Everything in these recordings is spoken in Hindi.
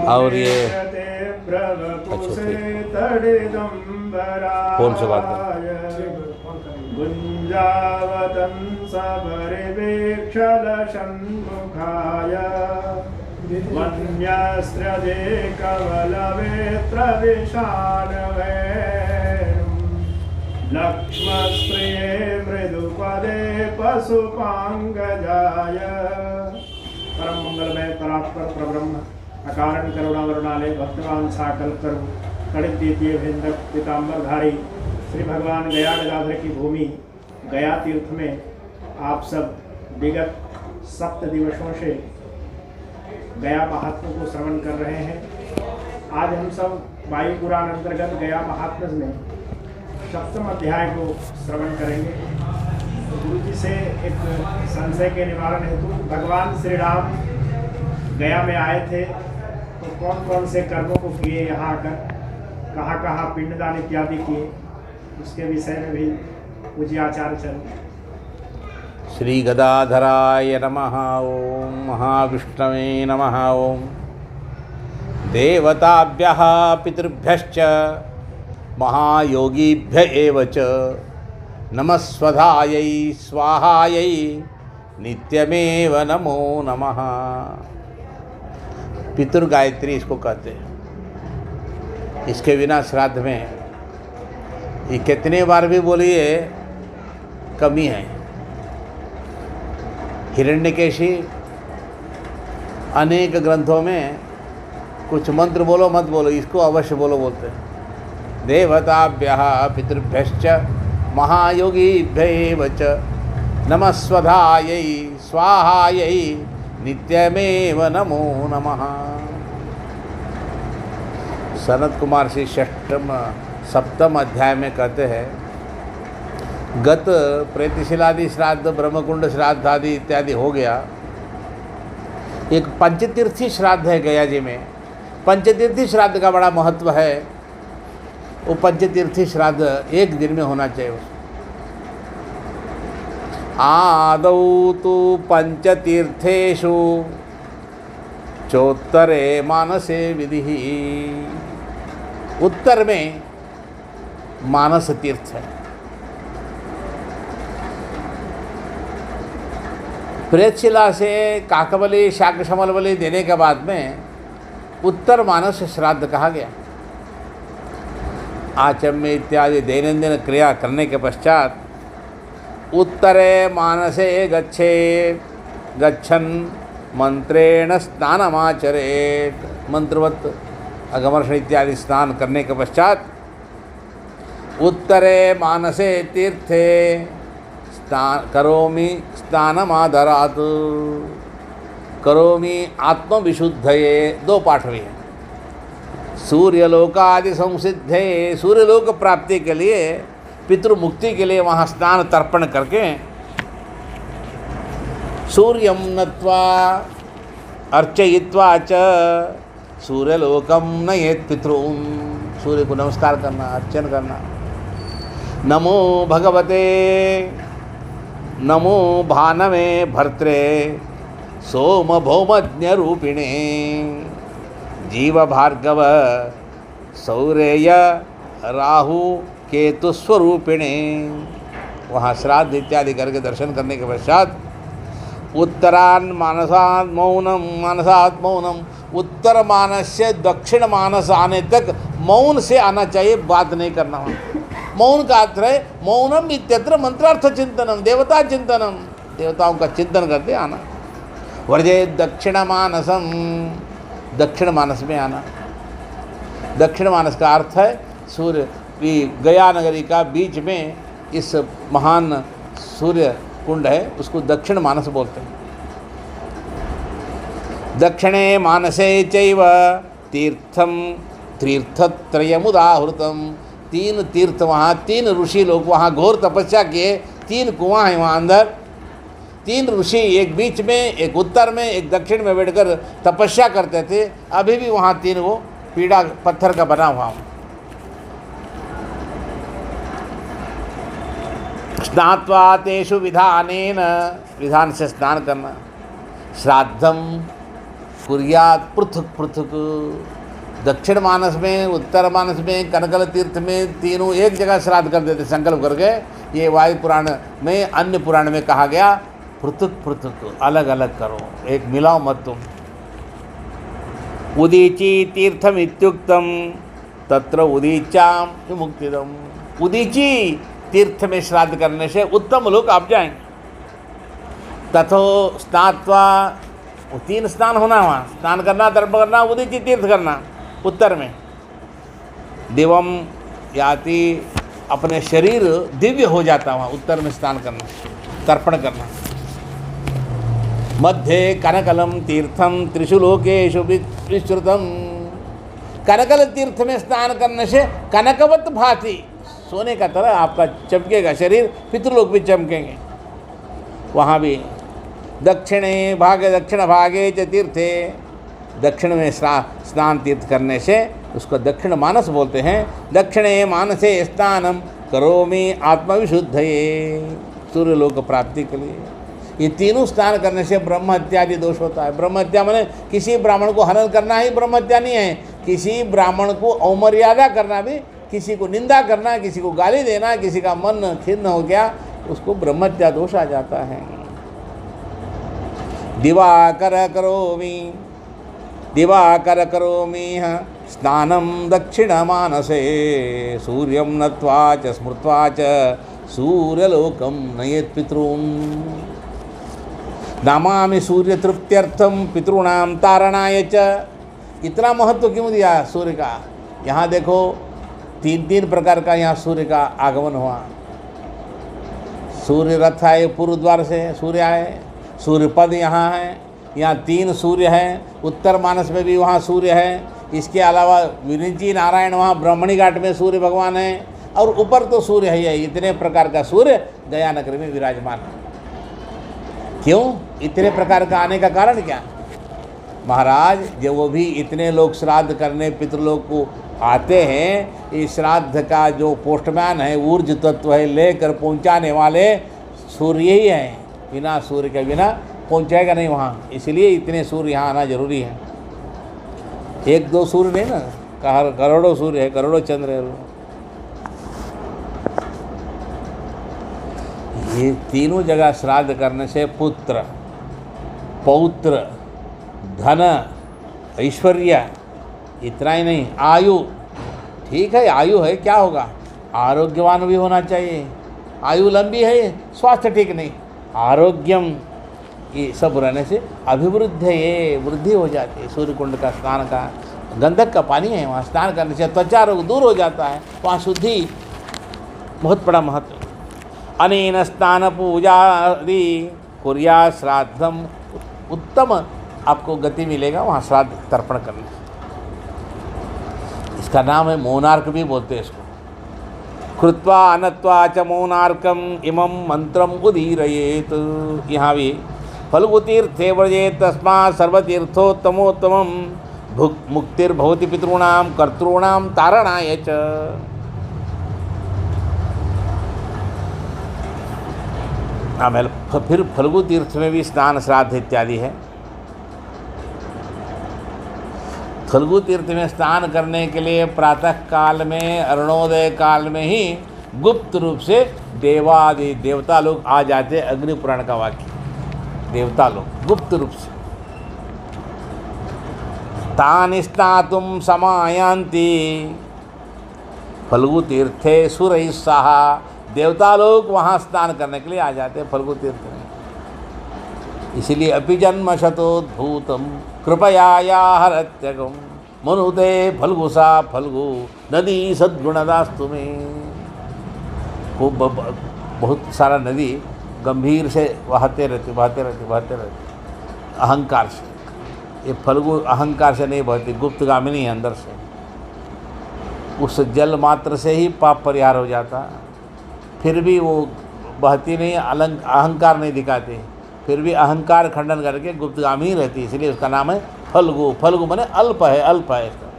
और ये फोन से बात कर गुंजावतं सबरिवीक्षल षण्मुखाय वन्यस्त्रजे कवलवेत्र विशालवेणुं लक्ष्मस्त्रिये मृदुपदे पशुपांगजाय। परम मंगलमय परात्पर परब्रह्म अकारण करुणा वरुणालय भक्तवान साकल करु कड़ित द्वितीय भिंदक पीताम्बरधारी श्री भगवान गया गदाधर की भूमि गया तीर्थ में आप सब विगत 7 दिवसों से गया महात्म्य को श्रवण कर रहे हैं। आज हम सब वायु पुराण अंतर्गत गया महात्म्य में 7वें अध्याय को श्रवण करेंगे। तो गुरु जी से एक संशय के निवारण हेतु भगवान श्री राम गया में आए थे तो कौन कौन से कर्मों को किए, यहाँ आकर कहाँ कहाँ पिंडदान इत्यादि किए, उसके विषय में भी पूज्य आचार्य चरण। श्री गदाधराय नमः। ओम महाविष्णवे नमः। ओम देवताभ्यः पितृभ्यश्च महायोगीभ्य एव च नमस्वधायै स्वाहायै नित्यमेव नमो नमः। पितृ गायत्री इसको कहते हैं। इसके बिना श्राद्ध में ये कितने बार भी बोलिए कमी है। हिरण्यकेशी अनेक ग्रंथों में कुछ मंत्र बोलो मत बोलो, इसको अवश्य बोलो बोलते हैं। देवताभ्यः पितृभ्यश्च महायोगीभ्यैव च नमस्वधायै स्वाहायै नित्यमेव नमो नमः। सनत कुमार श्री 7वें अध्याय में कहते हैं गत प्रेतशिलादि श्राद्ध ब्रह्मकुंड श्राद्ध आदि इत्यादि हो गया। एक पंचतीर्थी श्राद्ध है गया जी में। पंचतीर्थी श्राद्ध का बड़ा महत्व है। वो पंचतीर्थी श्राद्ध एक दिन में होना चाहिए। आदौ तु पंचतीर्थेषु चोत्तरे मानसे विधि। उत्तर में मानस तीर्थ है। प्रेतशिला से काकबली शाकशमल बलि देने के बाद में उत्तर मानस श्राद्ध कहा गया। आचम्य इत्यादि दैनंदिन क्रिया करने के पश्चात उत्तरे मानसे गच्छन् मंत्रेण स्नानमाचरेत्। मंत्रवत अगमर्षण इत्यादि स्नान करने के पश्चात उत्तरे मानसे तीर्थे करोमि स्नानमादरात्। करोमि आत्मविशुद्धये 2 पाठ हुए हैं। सूर्यलोकादि संसिद्धे, सूर्यलोक प्राप्ति के लिए पितृमुक्ति के लिए वहाँ स्नान तर्पण करके सूर्यं नत्वा अर्चयित्वा च सूर्यलोकम नयेत् पितॄन्। सूर्य को नमस्कार करना, अर्चन करना। नमो भगवते नमो भानवे भर्त्रे सोम भौमज्ञ रूपिणे जीव भार्गव सौरेय राहु केतु स्वरूपिणे। वहाँ श्राद्ध इत्यादि करके दर्शन करने के पश्चात उत्तरान् मानसात् मौनम उत्तर मानस से दक्षिण मानस आने तक मौन से आना चाहिए, बात नहीं करना। मौन का अर्थ है मौनम इत्यत्र मंत्रार्थ चिंतनम, देवता चिंतनम, देवताओं का चिंतन करते आना। वर्जे दक्षिण मानसम, दक्षिण मानस में आना। दक्षिण मानस का अर्थ है सूर्य गया नगरी का बीच में इस महान सूर्य कुंड है, उसको दक्षिण मानस बोलते हैं। दक्षिणे मानसे चैव तीर्थम तीर्थत्रयमुदाहृतम। 3 तीर्थ वहाँ, 3 ऋषि लोग वहाँ घोर तपस्या किए। 3 कुआं हैं वहाँ अंदर। 3 ऋषि, एक बीच में, एक उत्तर में, एक दक्षिण में बैठकर तपस्या करते थे। अभी भी वहाँ 3 वो पीड़ा पत्थर का बना हुआ। स्नात्वा तेषु विधानेन, विधान से स्नान करना। श्राद्धम कुर्यात पृथक पृथक। दक्षिण मानस में, उत्तर मानस में, कनकल तीर्थ में तीनों एक जगह श्राद्ध कर देते संकल्प करके। ये वायु पुराण में, अन्य पुराण में कहा गया पृथक पृथक, अलग अलग करो, एक मिलाओ मत तुम। उदीची तीर्थम इत्युक्तम तत्र उदीचाम विमुक्तिदम। उदीची तीर्थ में श्राद्ध करने से उत्तम लोक आप जाएंगे। तथो स्नात्वा, 3 स्नान होना, वहाँ स्नान करना, तर्पण करना, उदीची तीर्थ करना उत्तर में। दिवम याति, अपने शरीर दिव्य हो जाता वहाँ उत्तर में स्नान करना, तर्पण करना। मध्ये कनकलम तीर्थम त्रिषु लोकेषु विश्रुतम। कनकल तीर्थ में स्नान करने से कनकवत भाति, सोने का तरह आपका चमकेगा शरीर, पितृलोक भी चमकेंगे। वहाँ भी दक्षिण भागे च तीर्थे, दक्षिण में स्नान तीर्थ करने से उसको दक्षिण मानस बोलते हैं। दक्षिणे मानसे स्नानम करोमि आत्मविशुद्धये, सूर्यलोक प्राप्ति के लिए। ये तीनों स्नान करने से ब्रह्म हत्या आदि दोष होता है। ब्रह्म हत्या माने किसी ब्राह्मण को हनन करना ही ब्रह्म हत्या नहीं है। किसी ब्राह्मण को अवमर्यादा करना भी, किसी को निंदा करना, किसी को गाली देना, किसी का मन खिन्न हो गया, उसको ब्रह्म हत्या दोष आ जाता है। दिवाकर करोमि स्नानम दक्षिण मानसे, सूर्यम नत्वा च स्मृत्वा च सूर्यलोकम नयेत् पितॄन्। नमामि सूर्य तृप्त्यर्थम पितॄणाम तारणाय च। इतना महत्व क्यों दिया सूर्य का? यहाँ देखो 3 प्रकार का यहाँ सूर्य का आगमन हुआ। सूर्य रथ आए पूर्व द्वार से, सूर्य आए, सूर्य पद यहाँ है, यहाँ 3 सूर्य हैं। उत्तर मानस में भी वहाँ सूर्य है। इसके अलावा विरिंची नारायण वहाँ ब्राह्मणी घाट में सूर्य भगवान है, और ऊपर तो सूर्य है। इतने प्रकार का सूर्य गया नगर में विराजमान है। क्यों? इतने प्रकार का आने का कारण क्या? महाराज, जब वो भी इतने लोग श्राद्ध करने पितृलोक को आते हैं, इस श्राद्ध का जो पोस्टमैन है, ऊर्ज तत्व है, लेकर पहुंचाने वाले सूर्य ही हैं। बिना सूर्य के बिना पहुंचाएगा नहीं वहाँ। इसलिए इतने सूर्य यहाँ आना जरूरी है। 1-2 सूर्य नहीं ना, करोड़ों सूर्य है, करोड़ों चंद्र है। ये तीनों जगह श्राद्ध करने से पुत्र, पौत्र, धन, ऐश्वर्य, इतना ही नहीं, आयु। ठीक है, आयु है, क्या होगा? आरोग्यवान भी होना चाहिए। आयु लंबी है, स्वास्थ्य ठीक नहीं, आरोग्यम, ये सब रहने से अभिवृद्ध, ये वृद्धि हो जाती है। सूर्य कुंड का स्नान का, गंधक का पानी है, वहाँ स्नान करने से त्वचा रोग दूर हो जाता है, वहाँ शुद्धि, बहुत बड़ा महत्व। अनेन स्नान पूजादि कुर्या श्राद्धम, उत्तम आपको गति मिलेगा वहाँ श्राद्ध तर्पण करने। इसका नाम है मोनार्क भी बोलते हैं इसको। कृत्वा अनत्वा च मोनार्कम इमं मंत्रम उदीरयेत। यहाँ भी फल्गुतीर्थे व्रजेत तस्मात् सर्वतीर्थोत्तमोत्तमं मुक्तिर्भवति पितॄणां कर्तॄणां तारणाय च। आमेल फिर फल्गु तीर्थ में भी स्नान श्राद्ध इत्यादि है। फल्गु तीर्थ में स्नान करने के लिए प्रातः काल में, अरुणोदय काल में ही गुप्त रूप से देवादि देवता लोग आ जाते। अग्नि पुराण का वाक्य, देवता लोग गुप्त रूप से तानि स्नातुं समायान्ति फल्गु तीर्थे सुरैः सह। देवता लोग वहाँ स्नान करने के लिए आ जाते हैं फल्गु तीर्थ में। इसीलिए अपि जन्म शतोद्भूतम कृपया या हरत्यगम मनुते फल्गुसा फल्गु नदी सद्गुणदास्तु में। खूब बहुत सारा नदी गंभीर से बहते रहते अहंकार से। ये फल्गु अहंकार से नहीं बहती, गुप्तगामिनी है अंदर से। उस जल मात्र से ही पाप परिहार हो जाता। फिर भी वो बहती नहीं, अहंकार नहीं दिखाती, फिर भी अहंकार खंडन करके गुप्तगामी रहती है। इसलिए उसका नाम है फल्गु। फल्गु माने अल्प है, अल्प है इसका।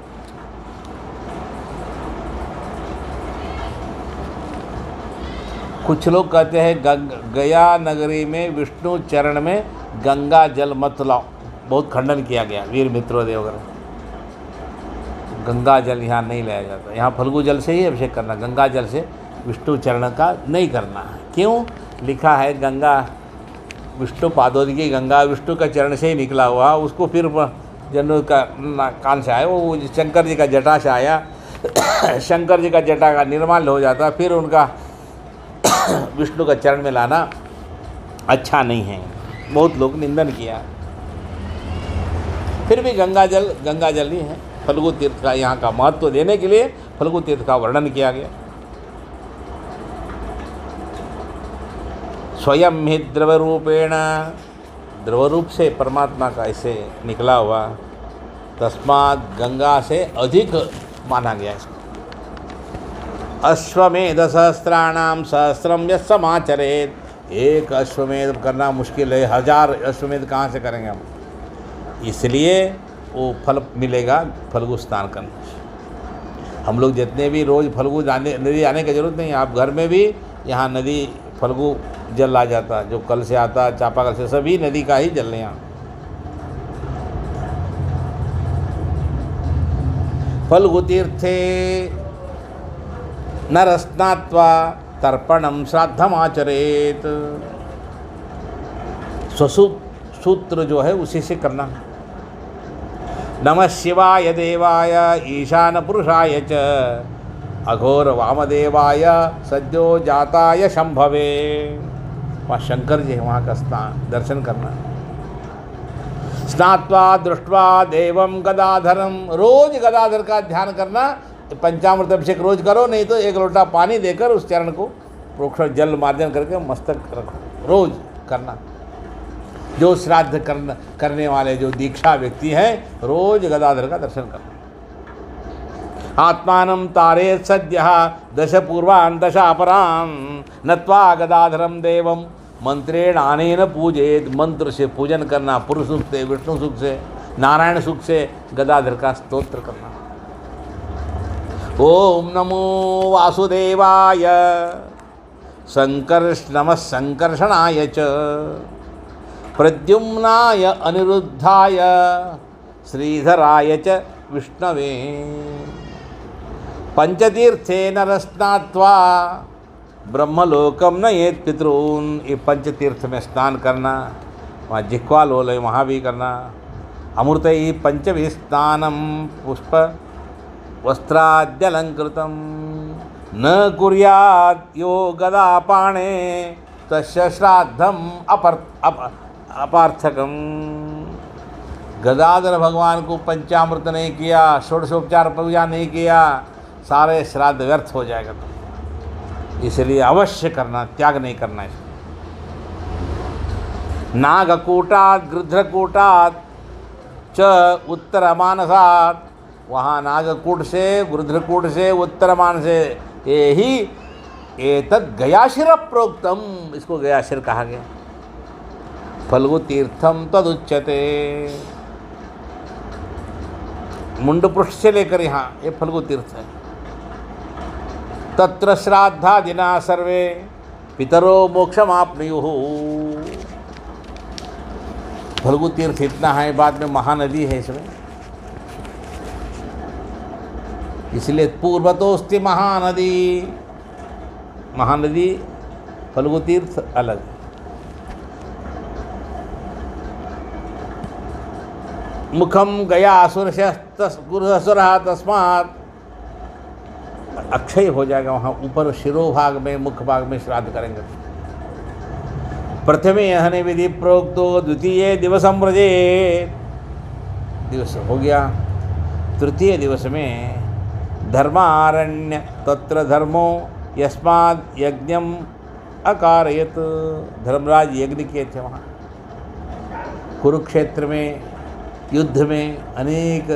कुछ लोग कहते हैं गया नगरी में विष्णु चरण में गंगा जल मत लाओ, बहुत खंडन किया गया वीर मित्रोदेव वगैरह। गंगा जल यहाँ नहीं लाया जाता, यहाँ फल्गु जल से ही अभिषेक करना, गंगा जल से विष्णु चरण का नहीं करना है। क्यों? लिखा है गंगा विष्णु पादोदकी, गंगा विष्णु का चरण से ही निकला हुआ, उसको फिर जन्म का कान से आया, वो शंकर जी का जटा से आया, शंकर जी का जटा का निर्माल्य हो जाता, फिर उनका विष्णु का चरण में लाना अच्छा नहीं है। बहुत लोग निंदन किया, फिर भी गंगा जल ही है। फल्गु तीर्थ का यहाँ का महत्व देने के लिए फल्गु तीर्थ का वर्णन किया गया। स्वयं ही द्रव रूपेण, द्रव रूप से परमात्मा का ऐसे निकला हुआ, तस्मात् गंगा से अधिक माना गया इसको। अश्वमेध सहस्राणाम सहस्रम यः समाचरेत्, एक अश्वमेध करना मुश्किल है, 1000 अश्वमेध कहाँ से करेंगे हम, इसलिए वो फल मिलेगा फल्गु स्नान करने से। हम लोग जितने भी रोज़ फल्गु नदी आने की ज़रूरत नहीं है, आप घर में भी यहाँ नदी फल्गु जल आ जाता, जो कल से आता, चापाकल से, सभी नदी का ही जल है यहाँ। फल्गु तीर्थे नर स्नात्वा तर्पणम श्राद्धमाचरेत, सूत्र जो है उसी से करना। नमः शिवाय देवाय ईशान पुरुषाय च अघोर वामदेवाय सद्यो जाताय शंभवे। वहाँ शंकर जी है, वहाँ का स्नान दर्शन करना। स्नात्वा दृष्ट्वा देवम गदाधरम, रोज गदाधर का ध्यान करना। पंचामृत अभिषेक रोज करो, नहीं तो 1 लोटा पानी देकर उस चरण को प्रोक्षण जल मार्जन करके मस्तक रखो, रोज करना। जो श्राद्ध करने वाले जो दीक्षा व्यक्ति हैं, रोज गदाधर का दर्शन करना। आत्मानं तारेत सद्यः दश पूर्वान् दशापरान् नत्वा गदाधरम देवम मंत्रेण आनेन पूजेत, मंत्र से पूजन करना, पुरुष सूक्त से, विष्णु सूक्त से, नारायण सूक्त से गदाधर का स्तोत्र करना। ओम नमो वासुदेवाय नमः संकर्षणाय च प्रद्युम्नाय अनिरुद्धाय श्रीधराय च विष्णवे। पंचतीर्थे नर स्नात्वा ब्रह्मलोकम नयेत पितॄन्, ये पंचतीर्थ में स्नान करना। वहाँ जिह्वा लोल है, वहाँ भी करना। अमृतैः पंचभिः स्नानं पुष्प वस्त्राद्यलंकृतं न कुर्यात् यो गदापाणे तस्य श्राद्धम अपार्थकम। गदाधर भगवान को पंचामृत नहीं किया, षोडशोपचार पूजा नहीं किया, सारे श्राद्ध व्यर्थ हो जाएगा। तो इसलिए अवश्य करना, त्याग नहीं करना है। नागकूटात् गृध्रकूटात् च उत्तरमानसात्, वहाँ नागकूट से, गृध्रकूट से, उत्तरमान से, ये ही एतद् गयाशिर प्रोक्तम, इसको गयाशिर कहा गया। फल्गु तीर्थम तदुच्यते, मुंडपृष्ठ से लेकर यहाँ ये फल्गु तीर्थ है। तत्र श्राद्धादिना सर्वे पितरो मोक्षमाप्नुयुः। फल्गु तीर्थ इतना है, बाद में महानदी है इसमें, इसलिए पूर्वतोस्ति महानदी। महानदी फल्गु तीर्थ अलग है। मुखम गया असुरः तस्मात्, अक्षय हो जाएगा। वहाँ ऊपर शिरोभाग में, मुख भाग में श्राद्ध करेंगे। प्रथमे हने विधि प्रोक्तो द्वितीय दिवसम व्रजेत, दिवस हो गया। तृतीय दिवस में धर्मारण्य तत्र धर्मो यस्माद् यज्ञम अकारयत, धर्मराज यज्ञ किए थे वहाँ। कुरुक्षेत्र में युद्ध में अनेक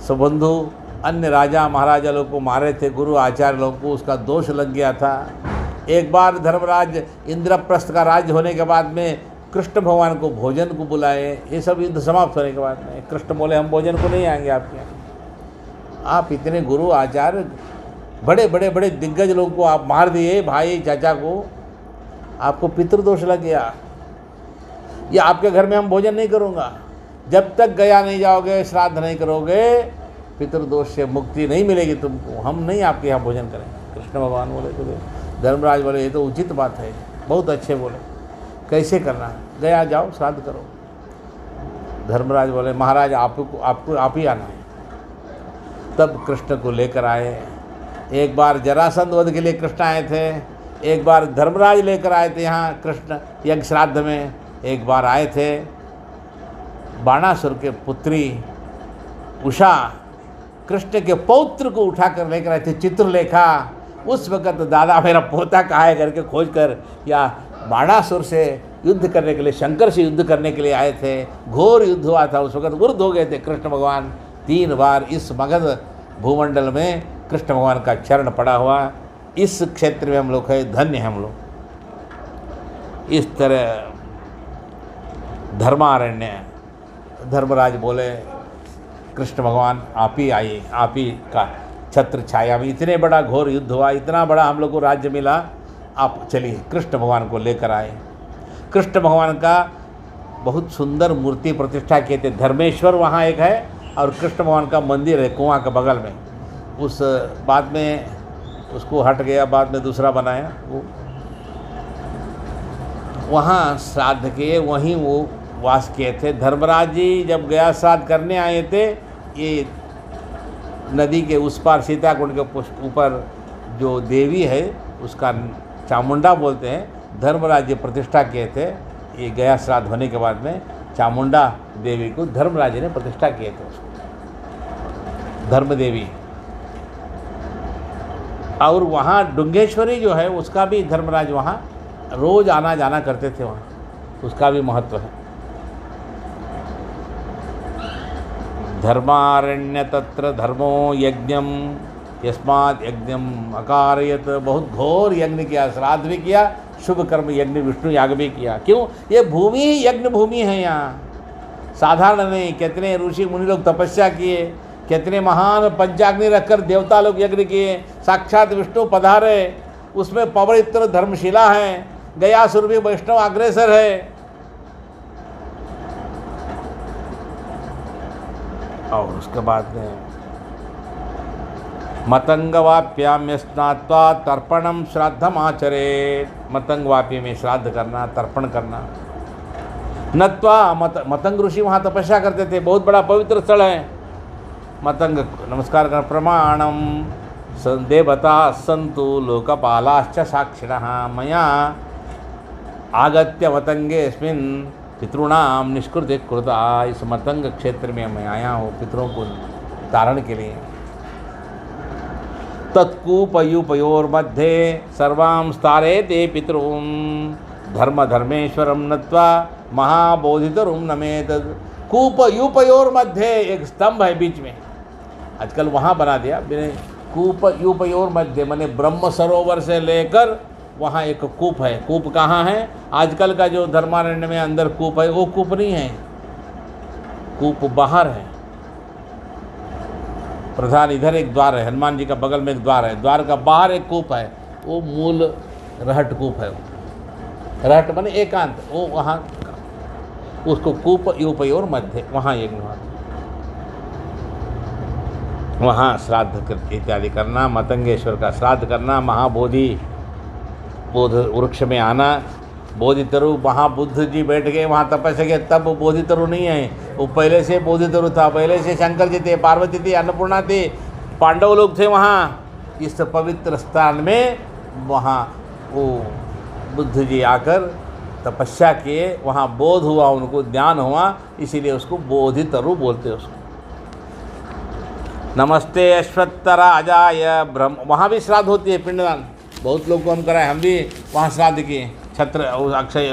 सुबंधु अन्य राजा महाराजा लोग को मारे थे, गुरु आचार्य लोग को, उसका दोष लग गया था। एक बार धर्मराज इंद्रप्रस्थ का राज्य होने के बाद में कृष्ण भगवान को भोजन को बुलाए। ये सब युद्ध समाप्त होने के बाद में कृष्ण बोले हम भोजन को नहीं आएंगे आपके यहाँ, आप इतने गुरु आचार्य बड़े बड़े बड़े दिग्गज लोगों को आप मार दिए, भाई चाचा को, आपको पितृदोष लग गया, ये आपके घर में हम भोजन नहीं करूँगा। जब तक गया नहीं जाओगे, श्राद्ध नहीं करोगे, पितृदोष से मुक्ति नहीं मिलेगी तुमको, हम नहीं आपके यहाँ भोजन करेंगे। कृष्ण भगवान बोले तो धर्मराज बोले ये तो उचित बात है, बहुत अच्छे बोले, कैसे करना है? गया जाओ श्राद्ध करो। धर्मराज बोले महाराज आपको आप ही आना है। तब कृष्ण को लेकर आए। एक बार जरासंध वध के लिए कृष्ण आए थे, एक बार धर्मराज लेकर आए थे यहाँ कृष्ण यज्ञ श्राद्ध में, एक बार आए थे बाणासुर के पुत्री उषा कृष्ण के पौत्र को उठाकर लेकर आए थे चित्रलेखा। उस वक़्त दादा मेरा पोता कहाँ है करके खोज कर या बाणासुर से युद्ध करने के लिए, शंकर से युद्ध करने के लिए आए थे। घोर युद्ध हुआ था, उस वक़्त वृद्ध हो गए थे कृष्ण भगवान। 3 बार इस मगध भूमंडल में कृष्ण भगवान का चरण पड़ा हुआ। इस क्षेत्र में हम लोग है, धन्य हैं हम लोग। इस तरह धर्मारण्य, धर्मराज बोले कृष्ण भगवान आप ही आइए, आप ही का छत्र छाया में इतने बड़ा घोर युद्ध हुआ, इतना बड़ा हम लोग को राज्य मिला, आप चलिए। कृष्ण भगवान को लेकर आए। कृष्ण भगवान का बहुत सुंदर मूर्ति प्रतिष्ठा किए थे। धर्मेश्वर वहाँ एक है और कृष्ण भगवान का मंदिर है कुआं के बगल में। उस बाद में उसको हट गया, बाद में दूसरा बनाया। वो वहाँ श्राद्ध किए, वहीं वो वास किए थे। धर्मराज जी जब गया श्राद्ध करने आए थे, ये नदी के उस पार सीताकुंड के ऊपर जो देवी है उसका चामुंडा बोलते हैं, धर्मराज जी प्रतिष्ठा किए थे। ये गया श्राद्ध होने के बाद में चामुंडा देवी को धर्मराज जी ने प्रतिष्ठा किए थे, उसको धर्म देवी। और वहाँ डुंगेश्वरी जो है उसका भी धर्मराज वहाँ रोज आना जाना करते थे, वहाँ उसका भी महत्व है। धर्मारण्य तत्र धर्मो यज्ञम यस्मात् यज्ञम अकारयत। बहुत घोर यज्ञ किया, श्राद्ध भी किया, शुभ कर्म यज्ञ विष्णु याग भी किया। क्यों? ये भूमि ही यज्ञ भूमि है। यहाँ साधारण नहीं, कितने ऋषि मुनि लोग तपस्या किए, कितने महान पंचाग्नि रखकर देवता लोग यज्ञ किए, साक्षात विष्णु पधारे, उसमें पवित्र धर्मशिला है, गयासुर भी वैष्णव अग्रेसर है। और उसके बाद में मतंगवाप्याम्य स्नात्वा तर्पणम श्राद्धम आचरे। मतंगवापी में श्राद्ध करना, तर्पण करना। नत्वा मतंग ऋषि वहाँ तपस्या करते थे, बहुत बड़ा पवित्र स्थल है। मतंग नमस्कार कर प्रमाणम देवता संतु लोकपालाश्च साक्षिणः मया आगत्य मतंगेस्मिन् पितॄणाम निष्कृति कृता। इस मतंग क्षेत्र में मैं आया हूँ पितरों को तारण के लिए। तत्कूपयूपयोर्मध्ये सर्वां स्थारयते पितॄं धर्म धर्मेश्वरम नत्वा महाबोधितरुं नमेत। कूपयूपयोर्मध्ये एक स्तंभ है बीच में, आजकल वहाँ बना दिया। कूपयूपयोर्मध्ये माने ब्रह्म सरोवर से लेकर वहाँ एक कूप है। कूप कहाँ है? आजकल का जो धर्मारण्य में अंदर कूप है वो कूप नहीं है, कूप बाहर है। प्रधान इधर एक द्वार है, हनुमान जी का बगल में एक द्वार है, द्वार का बाहर एक कूप है, वो मूल रहट कूप है। रहट माने एकांत, वो वहाँ उसको कूप यूपयोर मध्य, वहाँ एक वहाँ श्राद्ध इत्यादि करना, मतंगेश्वर का श्राद्ध करना, महाबोधि बोध वृक्ष में आना। बोधितरु वहाँ बुद्ध जी बैठ गए, वहाँ तपस्या किए, तब बोधितरु नहीं है, वो पहले से बोधितरु था। पहले से शंकर जी थे, पार्वती थी, अन्नपूर्णा थी, पांडव लोग थे वहाँ। इस पवित्र स्थान में वहाँ वो बुद्ध जी आकर तपस्या किए, वहाँ बोध हुआ, उनको ज्ञान हुआ, इसीलिए उसको बोधितरु बोलते हैं उसको। नमस्ते अश्वत्थराजाय ब्रह्म, वहाँ भी श्राद्ध होती है, पिंडदान बहुत लोग को हम कराए, हम भी वहाँ श्राद्ध किए। छत्र अक्षय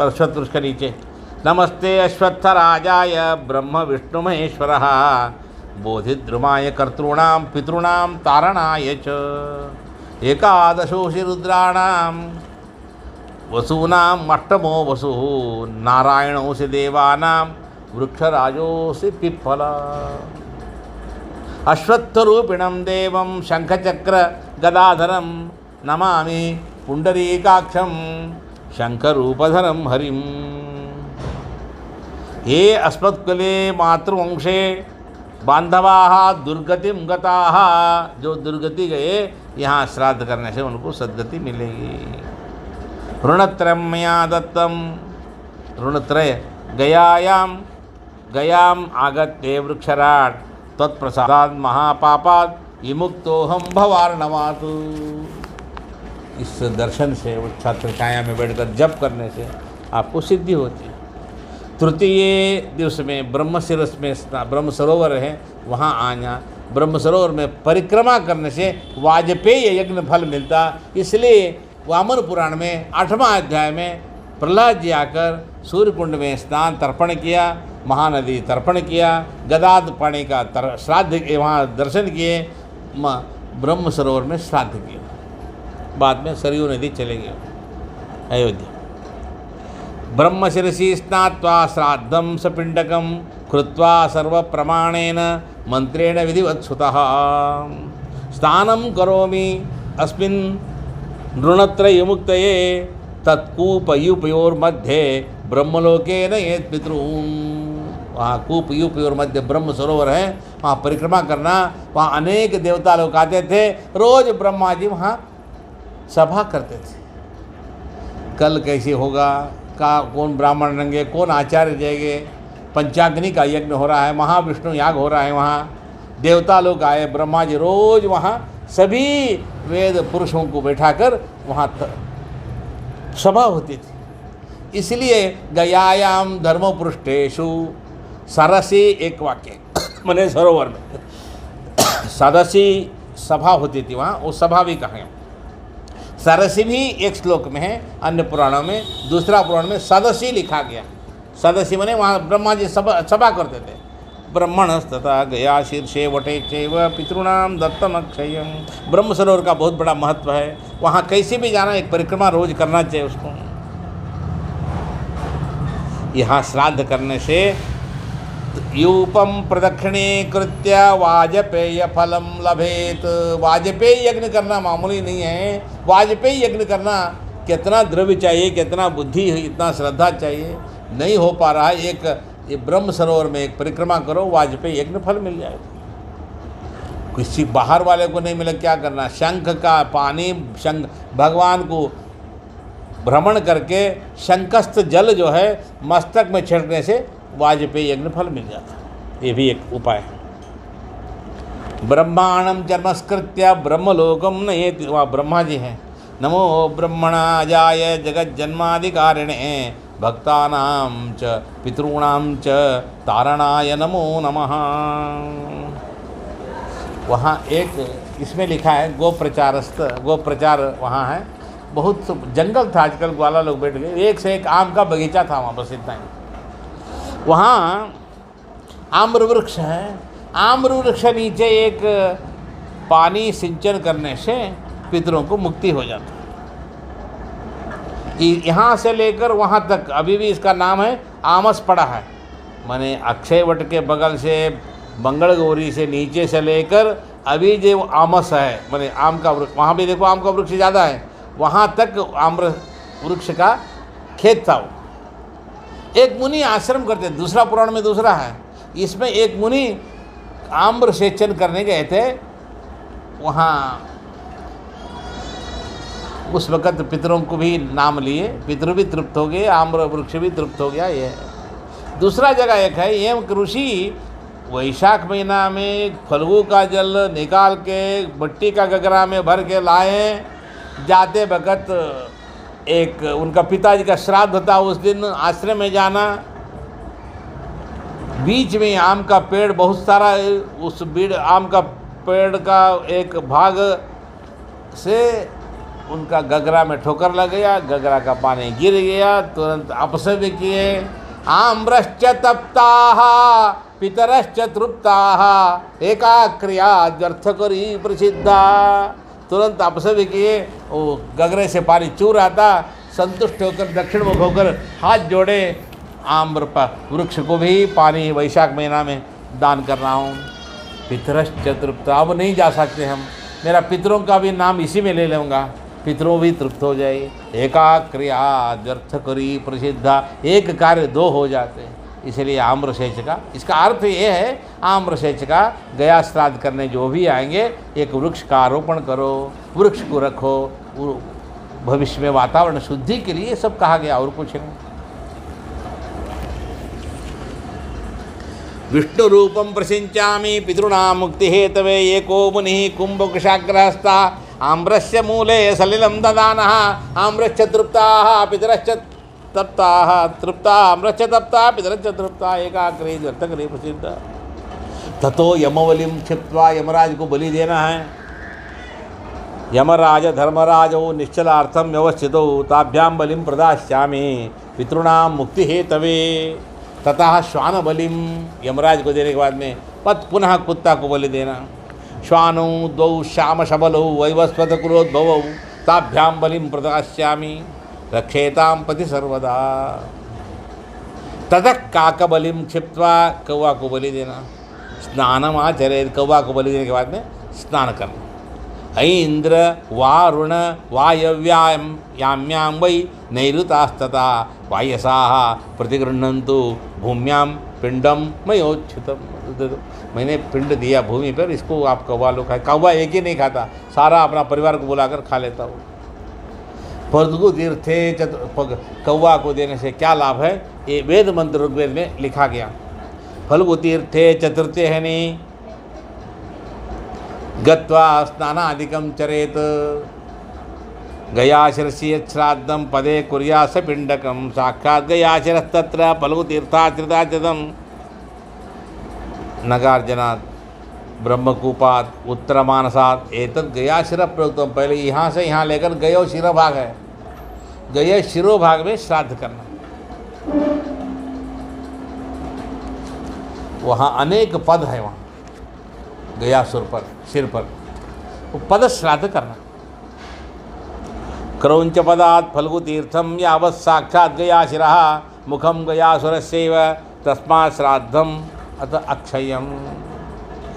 अश्वत्थ उसके नीचे। नमस्ते अश्वत्थराजाय ब्रह्म विष्णु महेश्वरः बोधिद्रुमाय कर्तॄणां पितॄणां तारणाय च। एकादशोऽसि रुद्राणां वसूनां अष्टमो वसुः नारायणोऽसि देवानां वृक्षराजोऽसि पिप्पला। अश्वत्थरूपिणं देवं शंखचक्र गदाधरं नमामि पुंडरीकाक्षं शंखरूपधरं हरिं। ये अस्मत्कुले मातृवंशे बांधवाः दुर्गतिम गताः, जो दुर्गति गए यहाँ श्राद्ध करने से उनको सद्गति मिलेगी। ऋणत्रयं मया दत्तम, ऋणत्रय गयाम आगत्य वृक्षराट तत्प्रसादात् महापापात् विमुक्तोहम भवार्णवात्। इस दर्शन से उस छात्र छाया में बैठकर जप करने से आपको सिद्धि होती है। तृतीय दिवस में ब्रह्म शिरस में ब्रह्म सरोवर है, वहाँ आना, ब्रह्म सरोवर में परिक्रमा करने से वाजपेय यज्ञ फल मिलता। इसलिए वामन पुराण में 8वां अध्याय में प्रहलाद जी आकर सूर्य कुंड में स्नान तर्पण किया, महानदी तर्पण किया, गदाद पानी का श्राद्ध वहाँ दर्शन किए, ब्रह्म सरोवर में श्राद्ध किया। बाद में सरयू नदी चले गए अयोध्या। ब्रह्म शिरसी स्नात्वा श्राद्धम सपिंडकम कृत्वा सर्व प्रमाणेन मंत्रेण विधिवत्सुतः स्नानं करोमि अस्मिन् ऋणत्रय मुक्तये तत्कूपयूपयोर मध्य ब्रह्मलोके न ये पितॄन्। वहाँ कूपयूपयोर मध्य ब्रह्म सरोवर है, वहाँ परिक्रमा करना। वहाँ अनेक देवता लोग आते थे, रोज ब्रह्मा जी वहाँ सभा करते थे। कल कैसे होगा, का कौन ब्राह्मण रहेंगे, कौन आचार्य जाएंगे, पंचाग्नि का यज्ञ हो रहा है, महाविष्णु याग हो रहा है, वहाँ देवता लोग आए, ब्रह्मा जी रोज वहाँ सभी वेद पुरुषों को बैठाकर वहाँ सभा होती थी। इसलिए गयायाम धर्मपृष्ठेषु सरसी, एक वाक्य मने सरोवर में सदसी सभा होती थी, वहाँ वो सभा भी कहें। सरसी भी एक श्लोक में है, अन्य पुराणों में, दूसरा पुराण में सदसी लिखा गया। सदसी मने वहाँ ब्रह्मा जी सभा करते थे। ब्रह्मणस्तथा गया शीर्षे वटे चैव पितॄणाम दत्तम अक्षयम। ब्रह्म सरोवर का बहुत बड़ा महत्व है, वहाँ कैसे भी जाना, एक परिक्रमा रोज करना चाहिए उसको। यहाँ श्राद्ध करने से यूपम प्रदक्षिणे कृत्य वाजपेय फलम लभेत। वाजपेय यज्ञ करना मामूली नहीं है। वाजपेय यज्ञ करना कितना द्रव्य चाहिए, कितना बुद्धि, इतना श्रद्धा चाहिए, नहीं हो पा रहा है। एक ये ब्रह्म सरोवर में एक परिक्रमा करो, वाजपेय यज्ञ फल मिल जाएगा। किसी बाहर वाले को नहीं मिले, क्या करना, शंख का पानी, शंख भगवान को भ्रमण करके शंखस्थ जल जो है मस्तक में छिड़कने से वाजपेय यज्ञ फल मिल जाता है। ये भी एक उपाय है। ब्रह्मांडम जन्मस्कृत्य ब्रह्मलोकम नयेति, वहाँ ब्रह्मा जी हैं। नमो ब्रह्मणाजाय जगत जन्माधिकारिणे भक्तानां च पितॄणां च तारणाय नमो नमः। वहाँ एक इसमें लिखा है गो प्रचार वहाँ है। बहुत जंगल था, आजकल ग्वाला लोग बैठ गए, एक से एक आम का बगीचा था वहाँ, बस इतना ही। वहाँ आम्र वृक्ष है, आम्र वृक्ष नीचे एक पानी सिंचन करने से पितरों को मुक्ति हो जाती है। यहाँ से लेकर वहाँ तक अभी भी इसका नाम है आमस पड़ा है, माने अक्षय वट के बगल से मंगल गौरी से नीचे से लेकर अभी जो आमस है, माने आम का वृक्ष, वहाँ भी देखो आम का वृक्ष ज़्यादा है, वहाँ तक आम्र वृक्ष का खेत था। वो एक मुनि आश्रम करते, दूसरा पुराण में दूसरा है, इसमें एक मुनि आम्र सेचन करने गए थे वहाँ। उस वक़्त पितरों को भी नाम लिए, पितृ भी तृप्त हो गए, आम्र वृक्ष भी तृप्त हो गया। ये दूसरा जगह एक है, एवं ऋषि वैशाख महीना में फल्गु का जल निकाल के मिट्टी का गगरा में भर के लाए। जाते वक़्त एक उनका पिताजी का श्राद्ध था, उस दिन आश्रम में जाना, बीच में आम का पेड़ बहुत सारा, उस आम का पेड़ का एक भाग से उनका गगरा में ठोकर लग गया, गगरा का पानी गिर गया। तुरंत अपसव्य किए, आम्रश्च तप्ताः पितरश्च तृप्ताः एका क्रिया व्यर्थकरी प्रसिद्धा। तुरंत अपसव्य किए, वो गगरे से पानी चूर आता, संतुष्ट होकर दक्षिण मुख होकर हाथ जोड़े, आम्र वृक्ष को भी पानी वैशाख महीना में दान कर रहा हूँ। पितरश्च तृप्ता, अब नहीं जा सकते हम, मेरा पितरों का भी नाम इसी में ले लूँगा, पितरों भी तृप्त हो जाए। एका क्रिया व्यर्थ करी प्रसिद्धा, एक कार्य दो हो जाते हैं। इसलिए आम्रसेचका, इसका अर्थ ये है आम्रसेचका, गया श्राद्ध करने जो भी आएंगे एक वृक्ष का आरोपण करो, वृक्ष को रखो, भविष्य में वातावरण शुद्धि के लिए सब कहा गया, और कुछ नहीं। विष्णु रूपम प्रसिंचामि पितॄणां मुक्ति हेतवे एको मुनिः कुंभकृशाग्रहस्ता आम्रस्य मूले सलिलं ददानः आम्रश्च तृप्ताः पितरश्च तप्ताः तृप्ता आम्रश्च तप्ता पितरश्च तृप्ता एकाग्रे व्यर्थकरे प्रसिद्ध। ततो यमवलिं क्षिप्त्वा, यमराज को बलि देना है। यमराज धर्मराजो निश्चलार्थम व्यवस्थितो ताभ्याम बलिम प्रदास्यामि पितॄणां मुक्ति हेतवे। ततः श्वान बलिम, यमराज को देने के बाद में पुनः कुत्ता को बलि देना। श्वानौ द्वौ श्याम शबलौ वैवस्वत कुलोद्भवौ ताभ्याम बलिम प्रदास्यामि रक्षेताम पति सर्वदा। ततः काकबलिम क्षिप्त्वा, कौवा को बलि देना। स्नानम आचरेत्, कौवा को बलि देने के बाद में स्नान करना। ऐन्द्र वारुण वायव्याम याम्यां वै नैऋतास्तथा वायसाः प्रतिगृह्णन्तु भूम्यां पिंडम मयोच्छितम। मैंने पिंड दिया भूमि पर, इसको आप कौवा लो खाए। कौवा एक ही नहीं खाता, सारा अपना परिवार को बुलाकर खा लेता हो। फल्गु तीर्थे कौवा को देने से क्या लाभ है, ये वेद मंत्र ऋग्वेद में लिखा गया। फल्गु तीर्थे चतुर्थे हनि गत्वा स्नानादिकं चरेत गयाशिरसि यच्छ्राद्धं पदे कुर्यात् स पिण्डकं साक्षात् गयाशिरस्तत्र फल्गुतीर्थाश्रिताचितं नगार्जनात् ब्रह्मकूपात् उत्तरमानसात् एतद् गयाशिर प्रयुक्तम। पहले यहाँ से यहाँ लेकर गयो शिरोभाग है, गये शिरोभाग में श्राद्ध करना। वहाँ अनेक पद है, वहाँ गयासुर पर, सिर पर वो पद श्राद्ध करना। क्रौंच पदात् फल्गुतीर्थम यावत् साक्षात् गयाशिरः मुखम गयासुरस्यैव तस्मात् श्राद्धम अतः अक्षयम।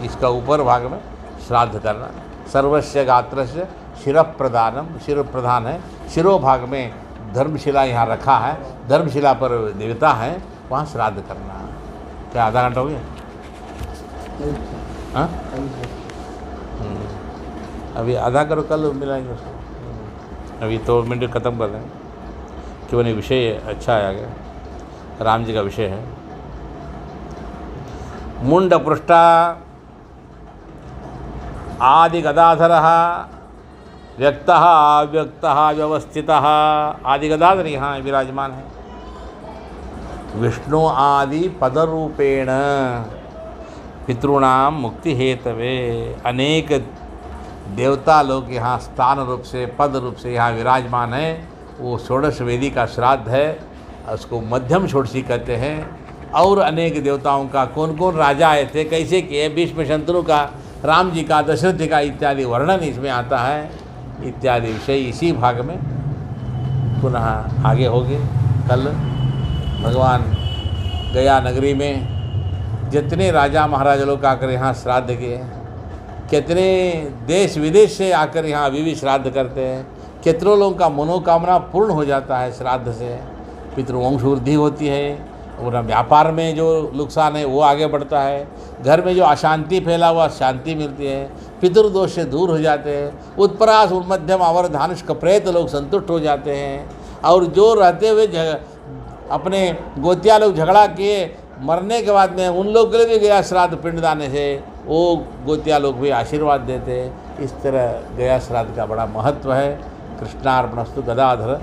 इसका ऊपर भाग में श्राद्ध करना। सर्वस्य गात्रस्य शिर प्रदानम, शिर प्रधान है, शिरो भाग में धर्मशिला यहाँ रखा है, धर्मशिला पर देवता है, वहाँ श्राद्ध करना। क्या आधा घंटा हो गया? हाँ, अभी आधा करो, कल मिलाएंगे उसको। अभी तो मिनट ख़त्म कर दें, क्यों नहीं, विषय अच्छा आ गया, राम जी का विषय है। मुंड पृष्ठा आदि गदाधरः व्यक्तः अव्यक्तः व्यवस्थितः। आदि गदाधर यहाँ विराजमान है। विष्णु आदि पदरूपेण पितॄणां मुक्ति हेतवे। अनेक देवता लोग यहाँ स्थान रूप से, पद रूप से यहाँ विराजमान है। वो षोडश वेदी का श्राद्ध है, उसको मध्यम षोडशी कहते हैं। और अनेक देवताओं का, कौन कौन राजा आए थे, कैसे किए, भीष्म शंतनु का, राम जी का, दशरथ जी का इत्यादि वर्णन इसमें आता है। इत्यादि विषय इसी भाग में पुनः आगे होंगे। कल भगवान गया नगरी में जितने राजा महाराजा लोग आकर यहाँ श्राद्ध किए, कितने देश विदेश से आकर यहाँ अभी भी श्राद्ध करते हैं, कितनों लोगों का मनोकामना पूर्ण हो जाता है श्राद्ध से। पितृवंश वृद्धि होती है, और व्यापार में जो नुकसान है वो आगे बढ़ता है, घर में जो अशांति फैला हुआ शांति मिलती है, पितृदोष से दूर हो जाते हैं, उत्परास मध्यम आवर धानुष कप्रेत लोग संतुष्ट हो जाते हैं। और जो रहते हुए अपने गोतिया लोग झगड़ा किए, मरने के बाद में उन लोग के लिए भी गया श्राद्ध पिंड दाने से वो गोतिया लोग भी आशीर्वाद देते हैं। इस तरह गया श्राद्ध का बड़ा महत्व है। कृष्णार्पणस्तु गदाधर।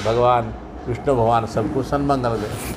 भगवान विष्णु भगवान सबको सन्मंगल दे।